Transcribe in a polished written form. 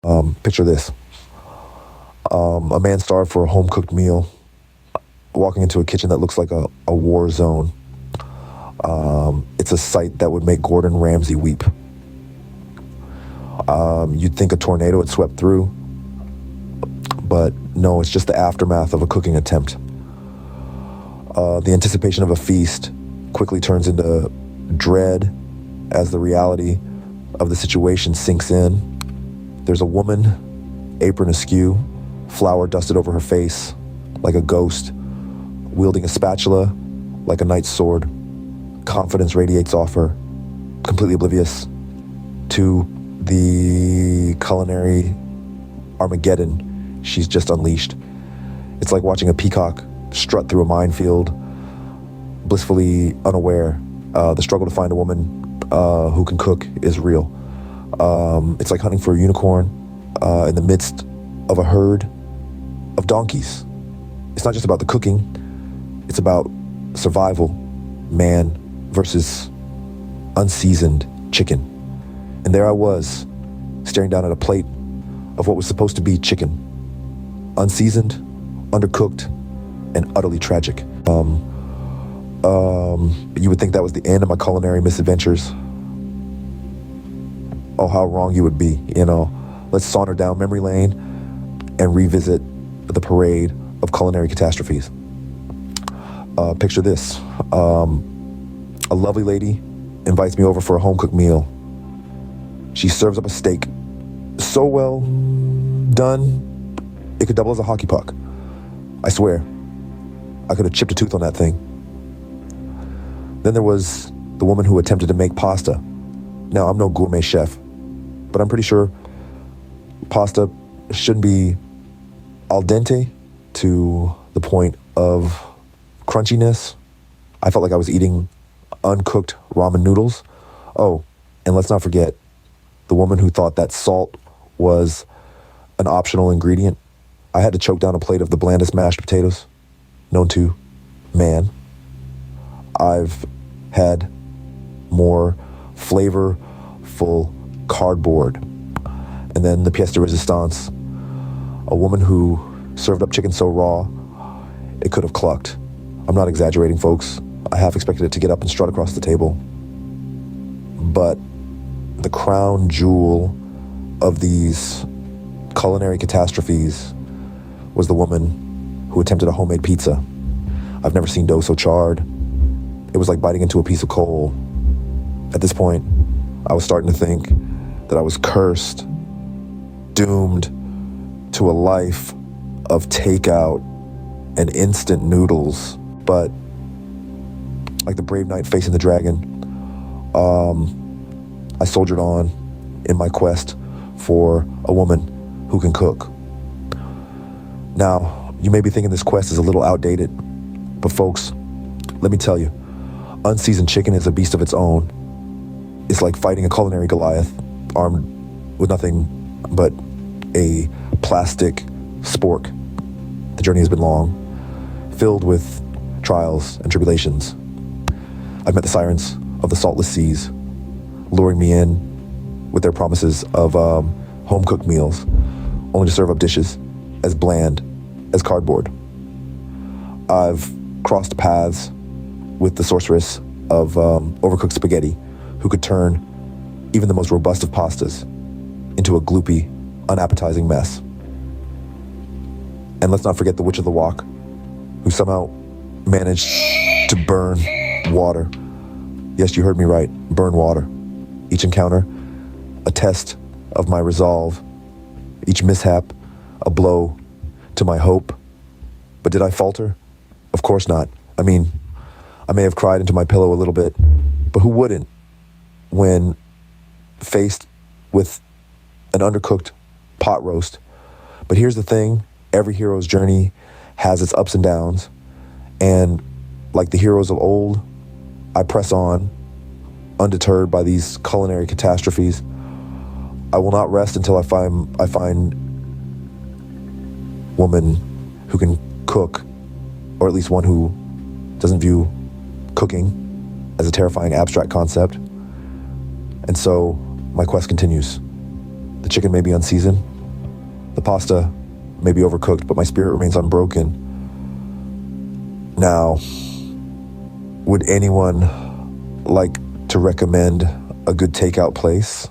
Picture this. A man starved for a home-cooked meal, walking into a kitchen that looks like a war zone. It's a sight that would make Gordon Ramsay weep. You'd think a tornado had swept through, but no, it's just the aftermath of a cooking attempt. The anticipation of a feast quickly turns into dread as the reality of the situation sinks in. There's a woman, apron askew, flour dusted over her face like a ghost, wielding a spatula like a knight's sword. Confidence radiates off her, completely oblivious to the culinary Armageddon she's just unleashed. It's like watching a peacock strut through a minefield, blissfully unaware. The struggle to find a woman who can cook is real. It's like hunting for a unicorn in the midst of a herd of donkeys. It's not just about the cooking, it's about survival, man versus unseasoned chicken. And there I was, staring down at a plate of what was supposed to be chicken. Unseasoned, undercooked, and utterly tragic. You would think that was the end of my culinary misadventures. Oh, how wrong you would be, you know. Let's saunter down memory lane and revisit the parade of culinary catastrophes. Picture this. A lovely lady invites me over for a home-cooked meal. She serves up a steak so well done, it could double as a hockey puck. I swear, I could have chipped a tooth on that thing. Then there was the woman who attempted to make pasta. Now, I'm no gourmet chef, but I'm pretty sure pasta shouldn't be al dente to the point of crunchiness. I felt like I was eating uncooked ramen noodles. Oh, and let's not forget the woman who thought that salt was an optional ingredient. I had to choke down a plate of the blandest mashed potatoes known to man. I've had more flavorful cardboard. And then the pièce de résistance, a woman who served up chicken so raw, it could have clucked. I'm not exaggerating, folks. I half expected it to get up and strut across the table. But the crown jewel of these culinary catastrophes was the woman who attempted a homemade pizza. I've never seen dough so charred. It was like biting into a piece of coal. At this point, I was starting to think that I was cursed, doomed to a life of takeout and instant noodles. But like the brave knight facing the dragon, I soldiered on in my quest for a woman who can cook. Now, you may be thinking this quest is a little outdated, but folks, let me tell you, unseasoned chicken is a beast of its own. It's like fighting a culinary Goliath, armed with nothing but a plastic spork. The journey has been long, filled with trials and tribulations. I've met the sirens of the saltless seas, luring me in with their promises of home-cooked meals, only to serve up dishes as bland as cardboard. I've crossed paths with the sorceress of overcooked spaghetti, who could turn even the most robust of pastas into a gloopy, unappetizing mess. And let's not forget the Witch of the Wok, who somehow managed to burn water. Yes, you heard me right, burn water. Each encounter, a test of my resolve. Each mishap, a blow to my hope. But did I falter? Of course not. I mean, I may have cried into my pillow a little bit, but who wouldn't when faced with an undercooked pot roast? But here's the thing, every hero's journey has its ups and downs, and like the heroes of old, I press on, undeterred by these culinary catastrophes. I will not rest until I find woman who can cook, or at least one who doesn't view cooking as a terrifying abstract concept. And so my quest continues. The chicken may be unseasoned, The pasta may be overcooked, but my spirit remains unbroken. Now, would anyone like to recommend a good takeout place?